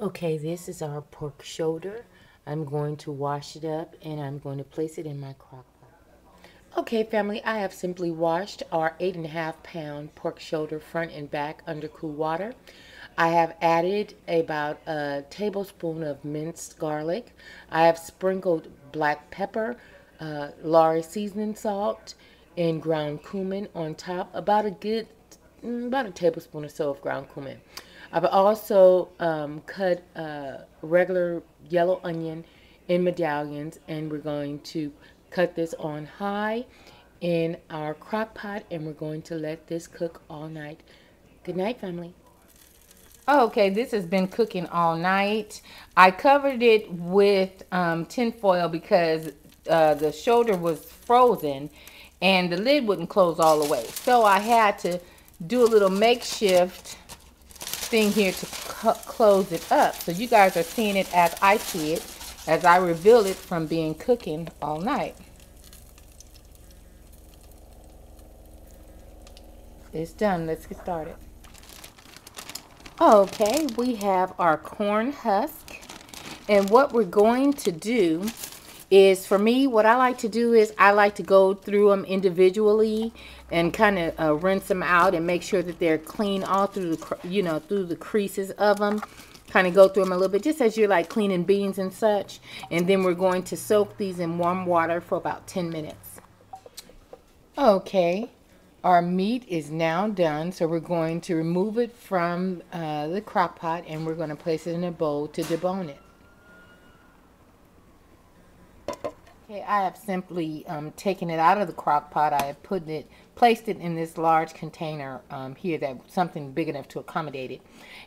Okay, this is our pork shoulder. I'm going to wash it up and I'm going to place it in my crock pot. Okay, family, I have simply washed our 8.5 pound pork shoulder front and back under cool water. I have added about a tablespoon of minced garlic. I have sprinkled black pepper, Lorry seasoning salt, and ground cumin on top. About a tablespoon or so of ground cumin. I've also cut a regular yellow onion in medallions, and we're going to cut this on high in our crock pot, and we're going to let this cook all night. Good night, family. Okay, this has been cooking all night. I covered it with tin foil because the shoulder was frozen and the lid wouldn't close all the way. So I had to do a little makeshift thing here to close it up. So you guys are seeing it as I see it, as I reveal it from being cooking all night. It's done. Let's get started. Okay, we have our corn husk. And what we're going to do is, for me, what I like to do is I like to go through them individually and kind of rinse them out and make sure that they're clean all through the, through the creases of them. Kind of go through them a little bit, just as you're like cleaning beans and such. And then we're going to soak these in warm water for about 10 minutes. Okay, our meat is now done, so we're going to remove it from the crock pot and we're going to place it in a bowl to debone it. Okay, I have simply taken it out of the crock pot. I have placed it in this large container here, that something big enough to accommodate it.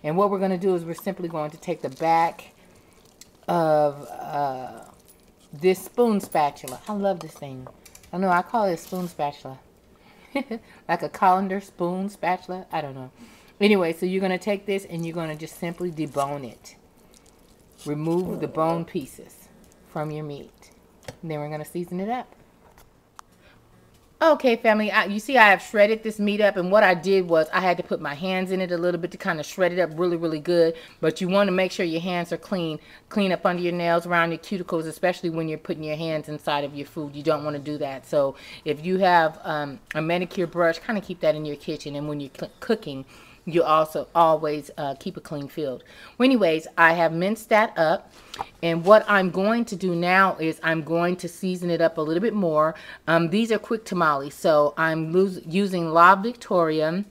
And what we're going to do is we're simply going to take the back of this spoon spatula. I love this thing. I know, I call it a spoon spatula. Like a colander spoon spatula. I don't know. Anyway, so you're going to take this and you're going to just simply debone it. Remove the bone pieces from your meat. And then we're going to season it up. Okay, family, you see I have shredded this meat up, and what I did was I had to put my hands in it a little bit to kind of shred it up really, really good. But you want to make sure your hands are clean. Clean up under your nails, around your cuticles, especially when you're putting your hands inside of your food. You don't want to do that. So if you have a manicure brush, kind of keep that in your kitchen. And when you're cooking, you also always keep a clean field. Well, anyways, I have minced that up. And what I'm going to do now is I'm going to season it up a little bit more. These are quick tamales, so I'm using La Victoria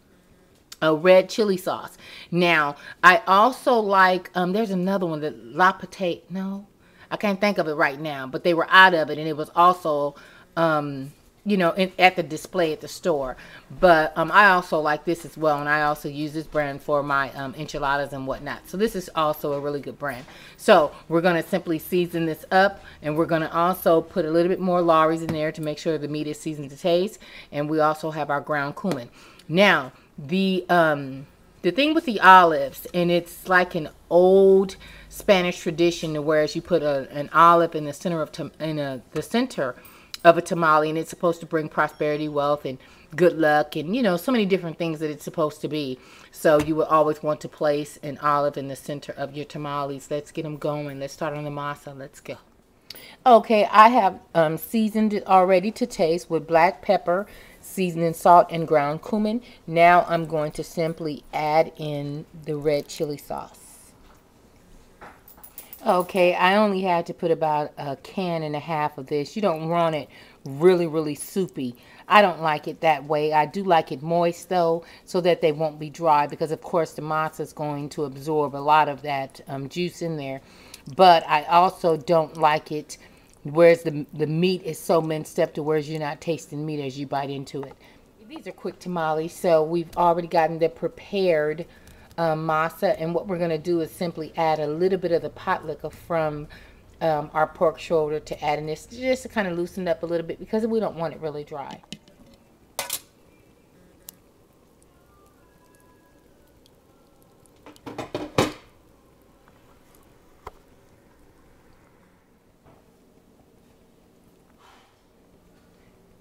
a red chili sauce. Now, I also like, there's another one, that La Potato, no, I can't think of it right now, but they were out of it, and it was also at the display at the store. But I also like this as well, and I also use this brand for my enchiladas and whatnot. So this is also a really good brand. So we're going to simply season this up, and we're going to also put a little bit more Lawry's in there to make sure the meat is seasoned to taste. And we also have our ground cumin. Now, the thing with the olives, and it's like an old Spanish tradition, whereas you put an olive in the center of the center of a tamale, and it's supposed to bring prosperity, wealth, and good luck, and so many different things that it's supposed to be. So you would always want to place an olive in the center of your tamales. Let's get them going. Let's start on the masa. Let's go. Okay, I have seasoned it already to taste with black pepper, seasoning salt, and ground cumin. Now I'm going to simply add in the red chili sauce. Okay, I only had to put about a can and a half of this. You don't want it really, really soupy. I don't like it that way. I do like it moist, though, so that they won't be dry, because, of course, the masa is going to absorb a lot of that juice in there. But I also don't like it whereas the meat is so minced up to where you're not tasting meat as you bite into it. These are quick tamales, so we've already gotten the prepared masa, and what we're going to do is simply add a little bit of the pot liquor from our pork shoulder to add in this, just to kind of loosen it up a little bit, because we don't want it really dry.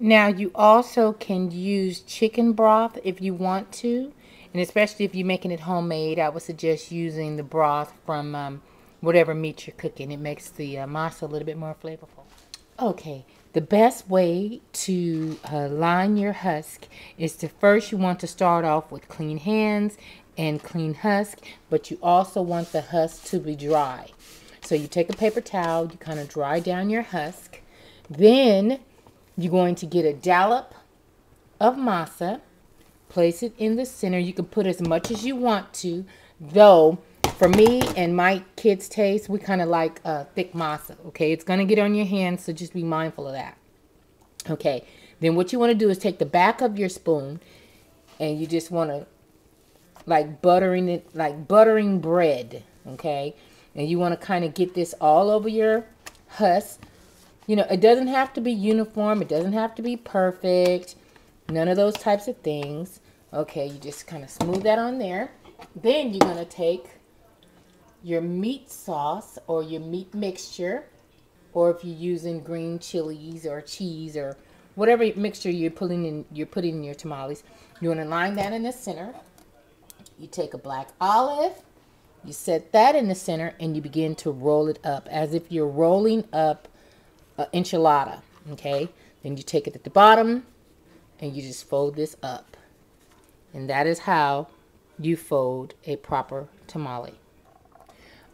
Now you also can use chicken broth if you want to, And especially if you're making it homemade, I would suggest using the broth from whatever meat you're cooking. It makes the masa a little bit more flavorful. Okay, the best way to line your husk is to first you want to start off with clean hands and clean husk, but you also want the husk to be dry. So you take a paper towel, you kind of dry down your husk. Then you're going to get a dollop of masa, place it in the center. You can put as much as you want to, though for me and my kids' taste, we kind of like thick masa, okay? It's going to get on your hands, so just be mindful of that. Okay, then what you want to do is take the back of your spoon and you just want to like buttering it, like buttering bread, okay? And you want to kind of get this all over your husk. You know, it doesn't have to be uniform. It doesn't have to be perfect. None of those types of things. Okay, you just kind of smooth that on there. Then you're going to take your meat sauce or your meat mixture, or if you're using green chilies or cheese or whatever mixture you're putting in your tamales, you want to line that in the center. You take a black olive, you set that in the center, and you begin to roll it up as if you're rolling up an enchilada. Okay, then you take it at the bottom and you just fold this up, and that is how you fold a proper tamale.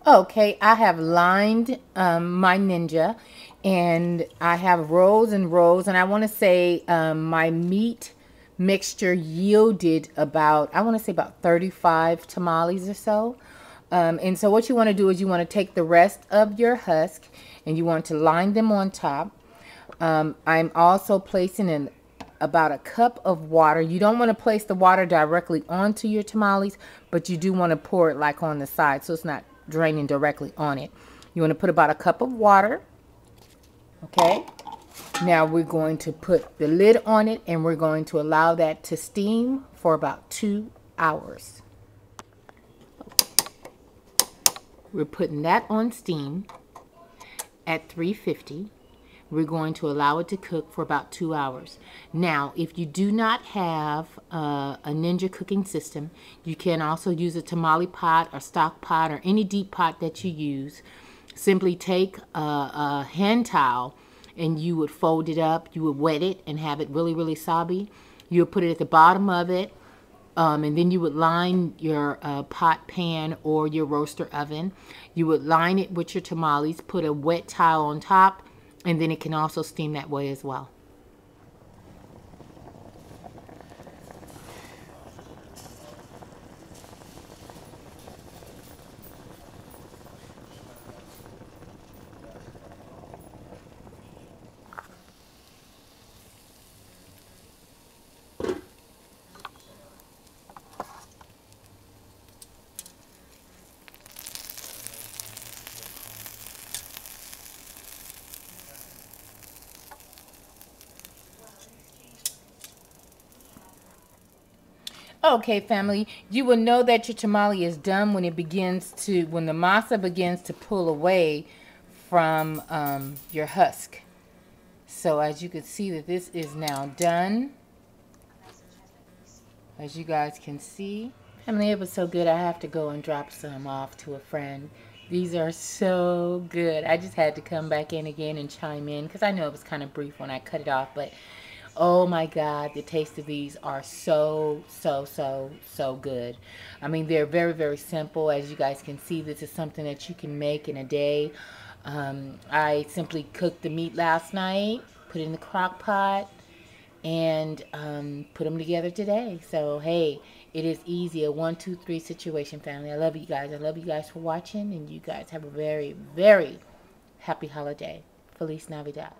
Okay, I have lined my Ninja, and I have rows and rows, and I want to say my meat mixture yielded about, I want to say about 35 tamales or so. And so what you want to do is you want to take the rest of your husk and you want to line them on top. I'm also placing in about a cup of water. You don't want to place the water directly onto your tamales, but you do want to pour it like on the side so it's not draining directly on it. You want to put about a cup of water. Okay, now we're going to put the lid on it and we're going to allow that to steam for about 2 hours. We're putting that on steam at 350. We're going to allow it to cook for about 2 hours. Now, if you do not have a Ninja cooking system, you can also use a tamale pot or stock pot or any deep pot that you use. Simply take a hand towel and you would fold it up. You would wet it and have it really, really sobby. You would put it at the bottom of it. And then you would line your pot pan or your roaster oven. You would line it with your tamales, put a wet towel on top, and then it can also steam that way as well. Okay, family, you will know that your tamale is done when when the masa begins to pull away from your husk. So as you can see that this is now done, as you guys can see. Family, it was so good I have to go and drop some off to a friend. These are so good. I just had to come back in again and chime in because I know it was kind of brief when I cut it off, but oh my God, the taste of these are so good. I mean, they're very, very simple. As you guys can see, this is something that you can make in a day. I simply cooked the meat last night, put it in the crock pot, and put them together today. So, hey, it is easy. A 1, 2, 3 situation, family. I love you guys. I love you guys for watching, and you guys have a very, very happy holiday. Feliz Navidad.